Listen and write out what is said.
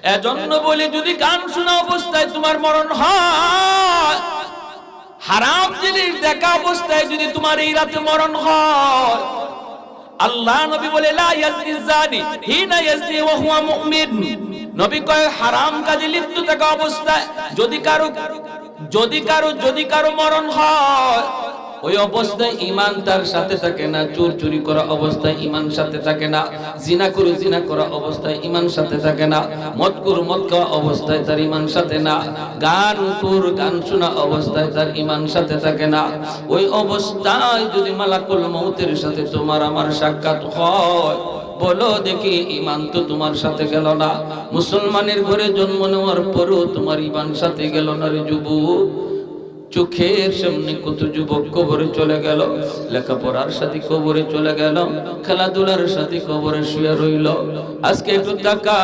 এজন্য বলি যদি গান শোনা অবস্থায় তোমার মরণ হয়, হারাম জিনিস দেখা অবস্থায় যদি তোমার এই রাতে মরণ হয়, আল্লাহ নবী বলে লা ইয়াজনি জানি হিনা ইয়াজনি ওয়া হুয়া মুমিন। নবী কয় হারাম কাজে লিপ্ত থাকা অবস্থায় যদি কারো মরণ হয়, ওই অবস্থায় ঈমান তার সাথে থাকে না। চুরি করা অবস্থায় ঈমান সাথে থাকে না। জিনা করা অবস্থায় ঈমান সাথে থাকে না। মদ খাওয়া অবস্থায় তার ঈমান সাথে না। গান শোনা অবস্থায় তার ঈমান সাথে থাকে না। ওই অবস্থায় যদি মালাকুল মউতের সাথে তোমার আমার সাক্ষাৎ হয়, বলো দেখি ঈমান তো তোমার সাথে গেল না। মুসলমানের ঘরে জন্ম নেওয়ার পরও তোমার ঈমান সাথে গেল না রে যুবক। চোখের সামনে কত যুবক কবরে চলে গেল, লেখাপড়ার সাথে কবরে চলে গেল, খেলাধুলার সাথে কবরে শুয়ে রইল। আজকে একটু তাকা।